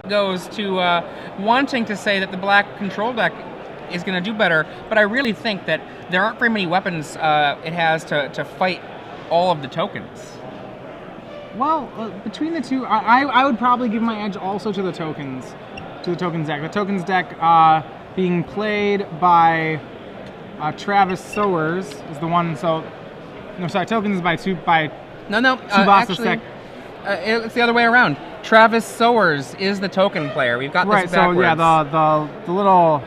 goes to wanting to say that the black control deck is going to do better, but I really think that there aren't very many weapons it has to fight all of the tokens. Well, between the two, I would probably give my edge also to the tokens deck. The tokens deck being played by Travis Sowers is the one. Tokens by Tsubasa Seki. It's the other way around. Travis Sowers is the token player. We've got this backwards. Right, so yeah, the little...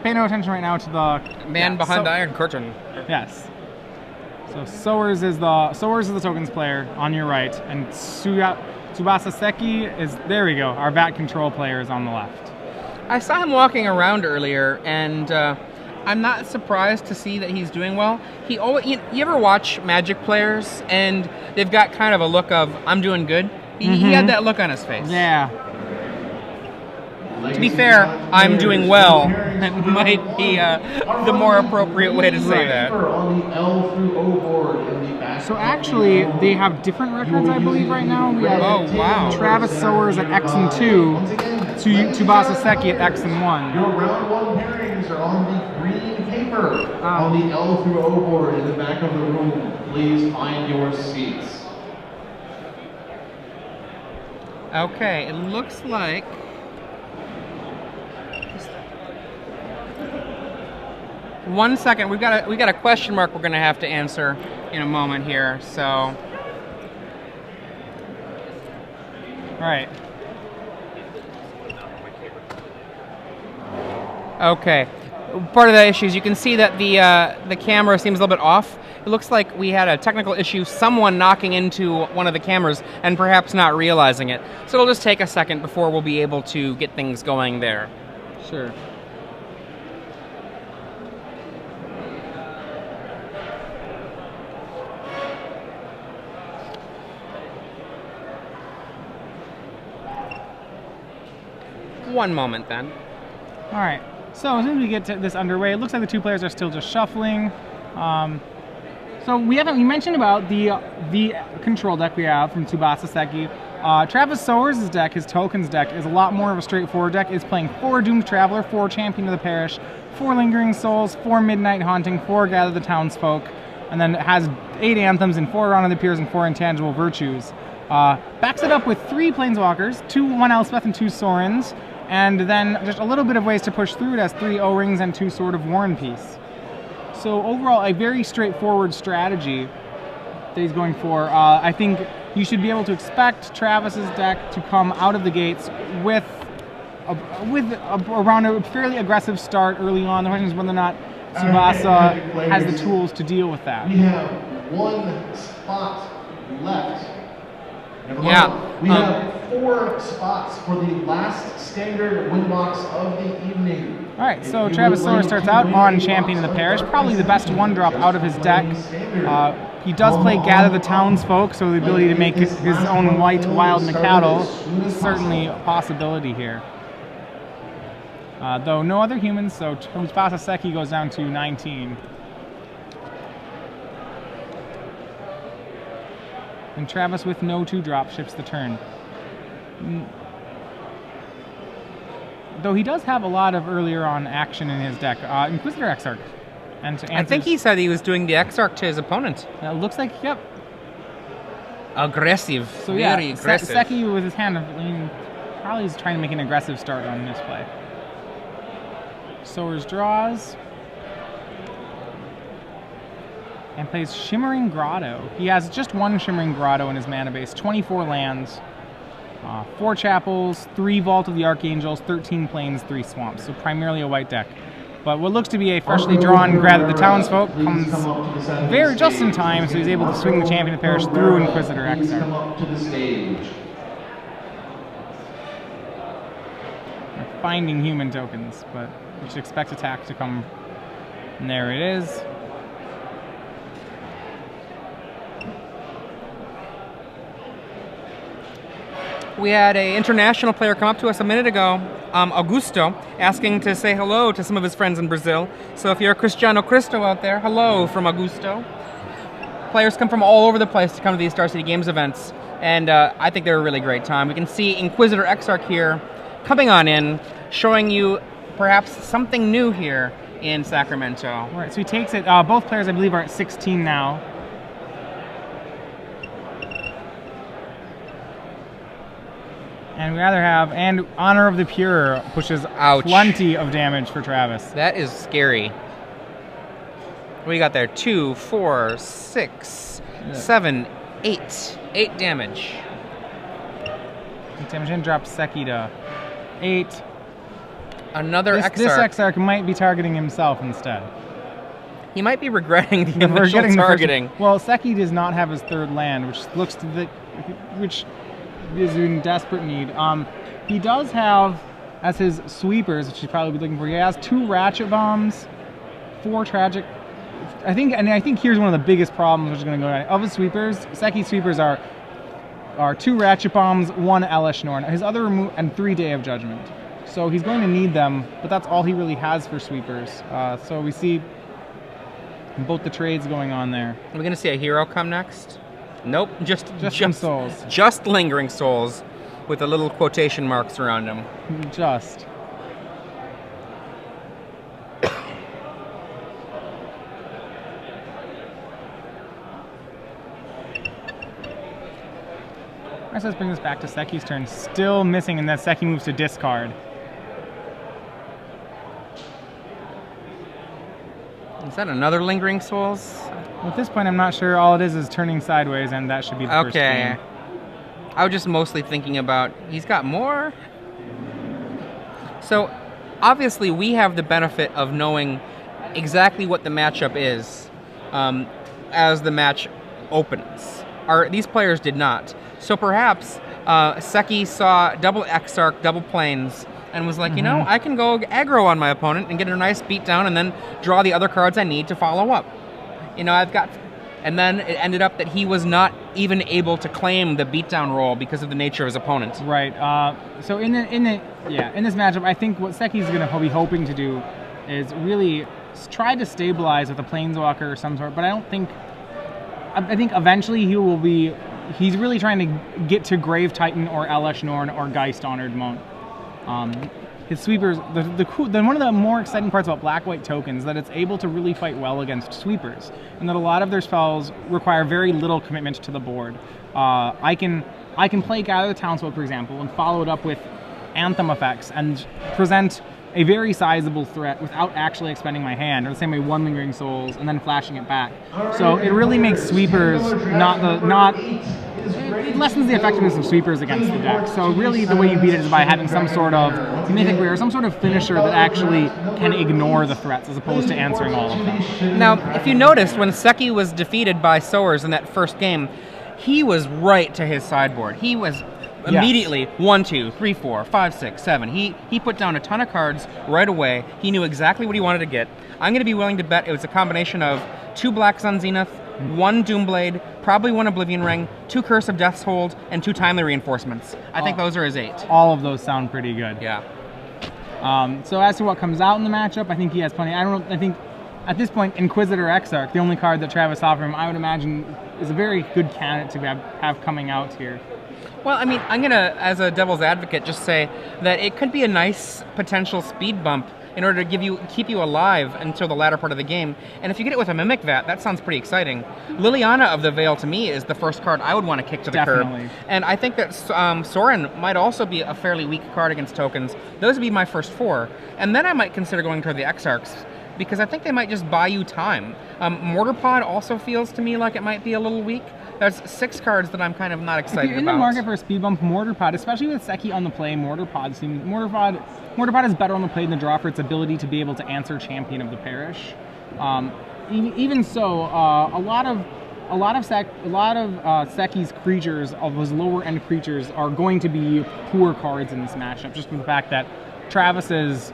Pay no attention right now to the... Man behind the Iron Curtain. Yes. So Sowers is the tokens player on your right, and Tsubasa Seki is... There we go. Our VAT control player is on the left. I saw him walking around earlier, and I'm not surprised to see that he's doing well. You ever watch Magic players, and they've got kind of a look of, I'm doing good? He had that look on his face. Yeah. To be fair, I'm doing well. That might be the more appropriate way to say that. So actually, they have different records, I believe, right now. We have Travis Sowers at X and 2, Tsubasa Seki at X and 1. Your round one pairings are on the green paper on the L through O board in the back of the room. Please find your seats. Okay, it looks like... One second, we got a question mark we're going to have to answer in a moment here. So, all right. Okay. Part of the issue is you can see that the camera seems a little bit off. It looks like we had a technical issue, someone knocking into one of the cameras and perhaps not realizing it. So it'll just take a second before we'll be able to get things going there. Sure. One moment then. All right. So as soon as we get to this underway, it looks like the two players are still just shuffling. So we mentioned about the control deck we have from Tsubasa Seki. Travis Sowers' deck, his tokens deck, is a lot more of a straightforward deck. It's playing 4 Doomed Traveler, 4 Champion of the Parish, 4 Lingering Souls, 4 Midnight Haunting, 4 Gather the Townsfolk, and then it has 8 Anthems and 4 Round of the Peers and 4 Intangible Virtues. Backs it up with 3 Planeswalkers, 1 Elspeth and 2 Sorens, and then just a little bit of ways to push through it as 3 O-Rings and 2 Sword of War and Peace. So overall, a very straightforward strategy that he's going for. I think you should be able to expect Travis's deck to come out of the gates with around a fairly aggressive start early on. The question is whether or not Tsubasa has the tools to deal with that. We have 1 spot left. We have 4 spots for the last standard win box of the evening. All right, so Travis Sowers starts out on Champion of the Parish, probably the best 1-drop out of his deck. He does play Gather the Townsfolk, so the ability to make his own white wild Mikado is certainly a possibility here. Though no other humans, so Tsubasa Seki goes down to 19. And Travis with no 2-drop shifts the turn. Though he does have a lot of earlier on action in his deck. Inquisitor Exarch. I think he said he was doing the Exarch to his opponent. Looks like, yep. Aggressive. So yeah, very aggressive. Seki with his hand, probably is trying to make an aggressive start on this play. Sowers draws. And plays Shimmering Grotto. He has just 1 Shimmering Grotto in his mana base, 24 lands, 4 Chapels, 3 Vault of the Archangels, 13 Plains, 3 Swamps. So primarily a white deck. But what looks to be a freshly drawn Gather the Townsfolk comes very just in time, so he's able to swing the Champion of the Parish through Inquisitor Exarch. We're finding human tokens, but we should expect attack to come. And there it is. We had an international player come up to us a minute ago, Augusto, asking to say hello to some of his friends in Brazil. So if you're a Cristiano Cristo out there, hello from Augusto. Players come from all over the place to come to these Star City Games events, and I think they're a really great time. We can see Inquisitor Exarch here coming on in, showing you perhaps something new here in Sacramento. All right, so he takes it. Both players, I believe, are at 16 now. And we either have, and Honor of the Pure pushes plenty of damage for Travis. That is scary. What do you got there? 2, 4, 6, 7, 8. 8 damage. 8 damage and drops Seki to 8. Another Exarch. This Exarch might be targeting himself instead. He might be regretting the initial targeting. Well, Seki does not have his third land, which is in desperate need. He does have, as his sweepers, which he'd probably be looking for, he has 2 Ratchet Bombs, 4 Tragic. I think here's one of the biggest problems which is going to go down. Of his sweepers, Seki's sweepers are 2 Ratchet Bombs, 1 Elesh Norn, his other and 3 Day of Judgment. So he's going to need them, but that's all he really has for sweepers. So we see both the trades going on there. Are we going to see a hero come next? Nope, just some souls. Just lingering souls with the little quotation marks around them. Just. Alright, so let's bring this back to Seki's turn. Still missing, and then Seki moves to discard. Is that another lingering souls? At this point, I'm not sure. All it is turning sideways, and that should be the first game. I was just mostly thinking about, he's got more? So, obviously, we have the benefit of knowing exactly what the matchup is as the match opens. These players did not. So perhaps Seki saw double Exarch, double Plains, and was like, you know, I can go aggro on my opponent and get a nice beat down and then draw the other cards I need to follow up. You know, and then it ended up that he was not even able to claim the beatdown role because of the nature of his opponent. Right. So in this matchup, I think what Seki's going to be hoping to do is really try to stabilize with a Planeswalker or some sort. But I think eventually he's really trying to get to Grave Titan or Elesh Norn or Geist Honored Monk. His sweepers, one of the more exciting parts about black-white tokens is that it's able to really fight well against sweepers, and that a lot of their spells require very little commitment to the board. I can play Gather the Townsfolk, for example, and follow it up with Anthem effects and present a very sizable threat without actually expending my hand, or the same way 1 Lingering Souls and then flashing it back. So it really makes sweepers it lessens the effectiveness of sweepers against the deck. So really the way you beat it is by having some sort of mythic rare, some sort of finisher that actually can ignore the threats as opposed to answering all of them. Now, if you noticed, when Seki was defeated by Sowers in that first game, he was right to his sideboard. He was immediately 1, 2, 3, 4, 5, 6, 7. He put down a ton of cards right away. He knew exactly what he wanted to get. I'm going to be willing to bet it was a combination of 2 Black Sun Zenith, 1 Doomblade, probably 1 Oblivion Ring, 2 Curse of Death's Hold, and 2 Timely Reinforcements. I think those are his 8. All of those sound pretty good. Yeah. So as to what comes out in the matchup, I think he has plenty. I think at this point, Inquisitor Exarch, the only card that Travis offered him, I would imagine is a very good candidate to have coming out here. Well, I mean, I'm going to, as a devil's advocate, just say that it could be a nice potential speed bump in order to keep you alive until the latter part of the game. And if you get it with a Mimic Vat, that sounds pretty exciting. Liliana of the Veil, to me, is the first card I would want to kick to the curb. And I think that Sorin might also be a fairly weak card against tokens. Those would be my first 4. And then I might consider going toward the Exarchs, because I think they might just buy you time. Mortarpod also feels to me like it might be a little weak. There's 6 cards that I'm kind of not excited about. If you're in the market for a speed bump, Mortarpod, especially with Seki on the play, Mortarpod is better on the play than the draw for its ability to be able to answer Champion of the Parish. Even so, a lot of Seki's creatures, of his lower end creatures, are going to be poor cards in this matchup, just from the fact that Travis's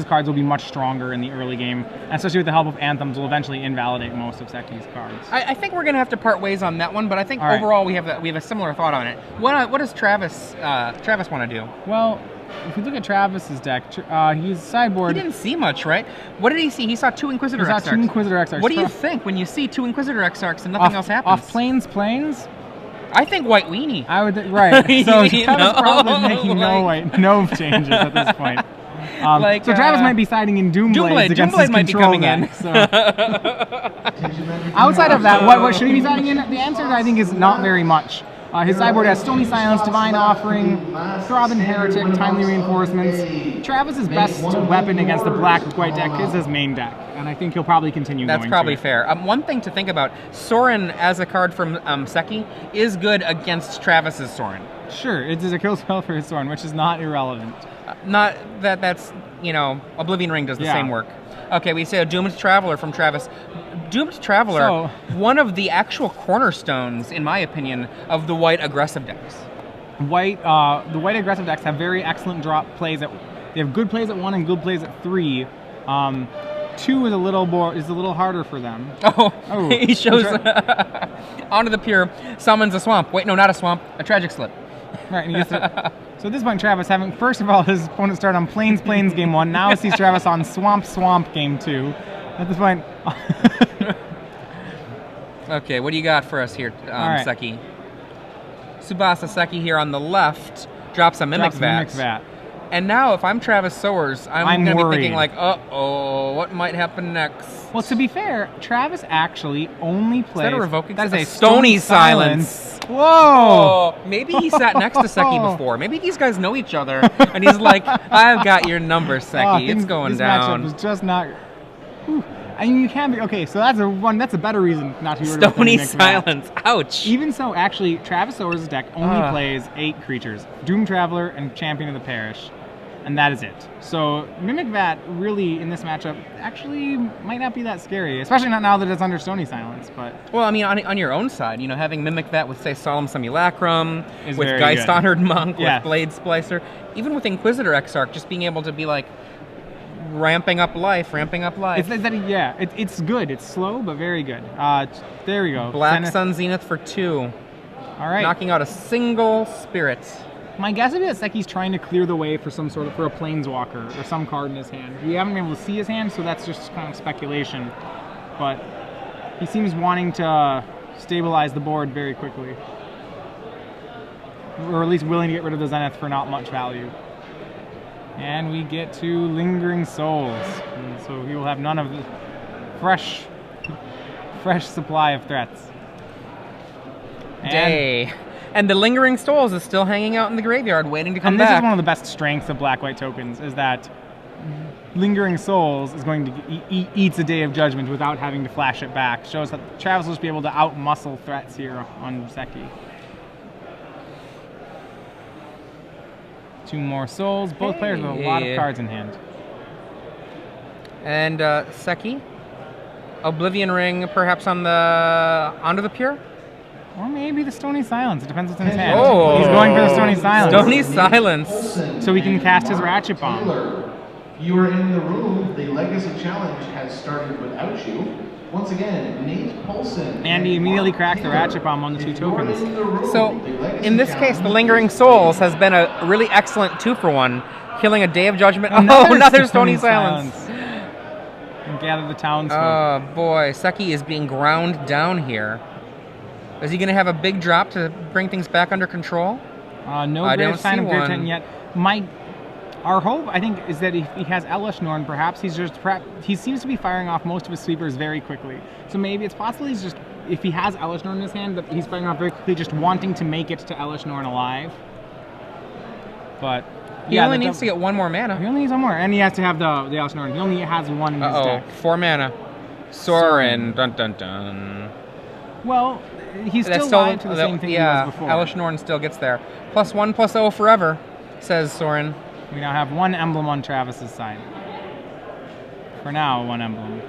cards will be much stronger in the early game, and especially with the help of Anthems, will eventually invalidate most of Seki's cards. I think we're going to have to part ways on that one, but I think overall we have a similar thought on it. What does Travis want to do? Well, if you look at Travis's deck, he's sideboard. He didn't see much, right? What did he see? He saw 2 Inquisitor Exarchs. He saw 2 Inquisitor Exarchs. What do you think when you see 2 Inquisitor Exarchs and nothing else happens? Off Plains? I think white weenie. I would right. So You Travis know, probably making like- no changes at this point. So Travis might be siding in Doomblade against his Might be control coming in. deck, so. Outside of that, what should he be siding in? The answer, I think, is not very much. His sideboard has Stony Silence, Divine Offering, Throbbing Heretic, Timely Reinforcements. Travis's best weapon against the black-white deck is his main deck, and I think he'll probably continue That's going probably to. fair. One thing to think about, Sorin as a card from Seki is good against Travis's Sorin. Sure, it is a kill spell for his Sorin, which is not irrelevant. Not that's, Oblivion Ring does the Yeah. same work. Okay, we say a Doomed Traveler from Travis. Doomed Traveler, one of the actual cornerstones, in my opinion, of the white aggressive decks. The white aggressive decks have very excellent drop plays. They have good plays at 1 and good plays at 3. 2 is a little harder for them. Oh. He shows onto the pier, summons a swamp. Wait, no, not a swamp, a Tragic Slip. Right, and he gets to, so at this point, Travis having, first of all, his opponent started on Plains game 1. Now sees Travis on Swamp game 2. At this point... Okay, what do you got for us here, right. Seki? Tsubasa Seki here on the left drops a Mimic Vat. And now, if I'm Travis Sowers, I'm going to be thinking like, uh-oh, what might happen next? Well, to be fair, Travis actually only plays... Is that a revoking? That is a Stony Silence. Whoa! Oh, maybe he sat next to Seki before. Maybe these guys know each other, and he's like, I've got your number, Seki. It's going down. This matchup is just not... Whew. I mean, you can be... Okay, so that's a better reason not to be rid of Stony Mimic Vat. Silence. Ouch. Even so, actually, Travis Sowers' deck only plays 8 creatures. Doom Traveler and Champion of the Parish. And that is it. So Mimic Vat really, in this matchup, actually might not be that scary, especially not now that it's under Stony Silence. But well, I mean, on your own side, having Mimic Vat with, say, Solemn Simulacrum, is with very Geist good. Honored Monk, Yeah. with Blade Splicer, even with Inquisitor Exarch, just being able to be like ramping up life. It's good. It's slow, but very good. There we go. Black Sun Zenith for 2. All right. Knocking out a single spirit. My guess would be that Seki's trying to clear the way for for a Planeswalker or some card in his hand. We haven't been able to see his hand, so that's just kind of speculation. But he seems wanting to stabilize the board very quickly. Or at least willing to get rid of the Zenith for not much value. And we get to Lingering Souls. And so he will have none of the fresh supply of threats. And the Lingering Souls is still hanging out in the graveyard, waiting to come back. And this is one of the best strengths of black-white tokens, is that Lingering Souls is going to eats a Day of Judgment without having to flash it back. Shows that Travis will just be able to out-muscle threats here on Seki. 2 more souls. Both players with a lot of cards in hand. And Seki, Oblivion Ring, perhaps onto the pier. Or maybe the Stony Silence. It depends what's in his hand. Oh. He's going for the Stony Silence. Stony Silence. So he can cast his Ratchet Bomb. You are in the room. The Legacy Challenge has started without you. Once again, Nate Polson. And he immediately cracks the Ratchet Bomb on the 2 tokens. So, in this case, the Lingering Souls has been a really excellent 2-for-1, killing a Day of Judgment. Another Stony Silence. And gather the townsfolk. Oh boy, Seki is being ground down here. Is he going to have a big drop to bring things back under control? No grave sign of Grave Titan yet. Our hope, I think, is that if he has Elesh Norn, perhaps he seems to be firing off most of his sweepers very quickly. So maybe it's possible he's just, if he has Elesh Norn in his hand, that he's firing off very quickly, just wanting to make it to Elesh Norn alive. But he only needs to get 1 more mana. He only needs 1 more, and he has to have the Elesh Norn. He only has 1 in his deck. 4 mana. Sorin. Dun dun dun. Well, he's still alive to the same thing he was before. Elesh Norn still gets there. +1/+0 forever, says Sorin. We now have 1 emblem on Travis's side. For now, 1 emblem.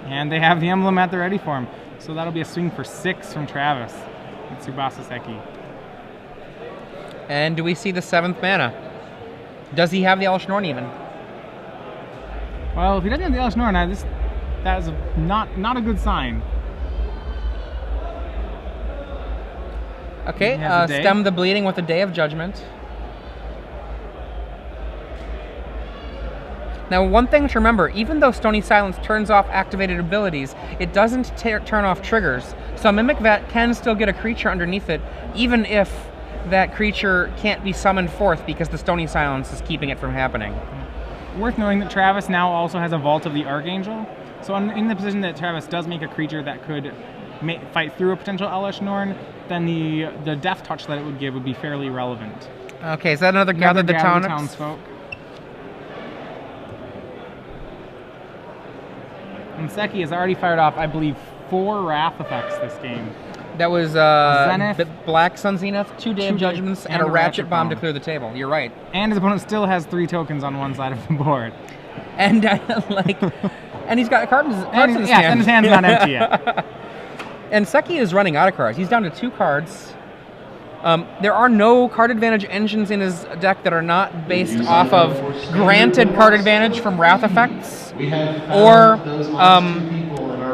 And they have the emblem at the ready for him. So that'll be a swing for 6 from Travis and Tsubasa Seki. And do we see the 7th mana? Does he have the Elesh Norn even? Well, if he doesn't have the Elesh Norn, that is not a good sign. Okay, stem the bleeding with a Day of Judgment. Now, one thing to remember, even though Stony Silence turns off activated abilities, it doesn't turn off triggers. So Mimic Vat can still get a creature underneath it, even if that creature can't be summoned forth because the Stony Silence is keeping it from happening. Worth knowing that Travis now also has a Vault of the Archangel. So in the position that Travis does make a creature that could fight through a potential Elesh Norn, then the Death Touch that it would give would be fairly relevant. Okay, is that another Gather the Townsfolk? And Seki has already fired off, I believe, 4 Wrath effects this game. That was Zenith, Black Sun Zenith, 2 Day of Judgments, and a Ratchet Bomb to clear the table. You're right. And his opponent still has 3 tokens on one side of the board. And and he's got cards in his hand. Yes, and his hand's not empty yet. And Seki is running out of cards. He's down to 2 cards. There are no card advantage engines in his deck that are not based off of granted card advantage from Wrath effects, or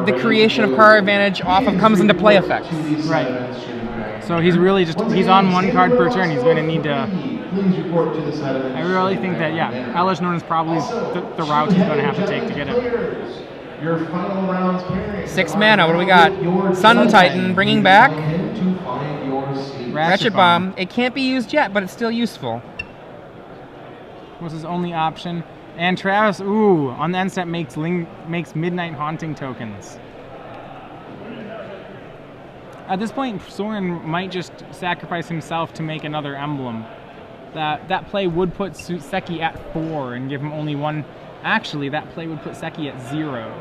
the creation of card advantage off of comes into play effects. Right. So he's really he's on 1 card per turn. He's going to need to. I really think that, yeah, Elesh Norn is probably the route he's going to have to take to get it. Your final round's pairing. 6 mana. What do we got? Sun Titan bringing back Ratchet Bomb. It can't be used yet, but it's still useful. What's his only option? And Travis, on the end step makes Midnight Haunting tokens. At this point, Soren might just sacrifice himself to make another emblem. That play would put Seki at 4 and give him only 1. Actually, that play would put Seki at 0.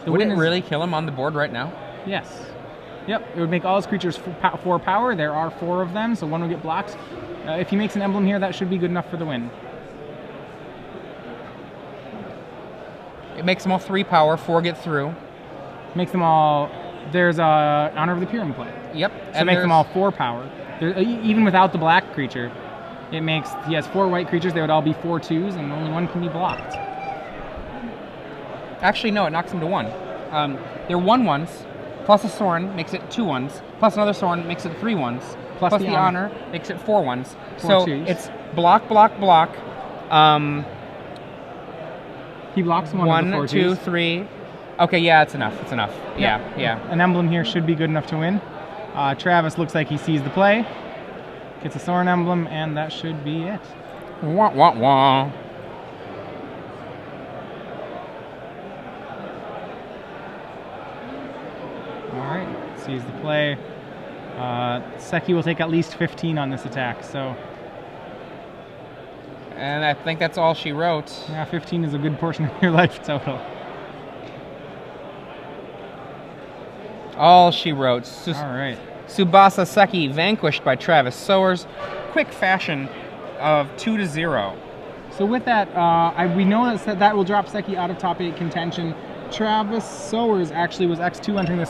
Would it really kill him on the board right now? Yes. Yep, it would make all his creatures 4 power. There are 4 of them, so 1 would get blocked. If he makes an emblem here, that should be good enough for the win. It makes them all 3 power, 4 get through. Makes them all... There's Honor of the Pyramid play. Yep. So it makes them all 4 power. Even without the black creature, he has 4 white creatures. They would all be 4/2s, and only 1 can be blocked. Actually, no, it knocks them to 1. They're 1/1s, plus a Soren makes it 2/1s, plus another Soren makes it 3/1s, plus the honor makes it 4/1s. So it's block, block, block. He blocks 1, 2, 3. Okay, yeah, it's enough. It's enough. Yeah. An emblem here should be good enough to win. Travis looks like he sees the play, gets a Soren emblem, and that should be it. Wah, wah, wah. Alright, sees the play. Seki will take at least 15 on this attack, so... And I think that's all she wrote. Yeah, 15 is a good portion of your life total. All she wrote. Alright. Tsubasa Seki vanquished by Travis Sowers. Quick fashion of 2-0. So with that, we know that will drop Seki out of top 8 contention. Travis Sowers actually was X2 entering this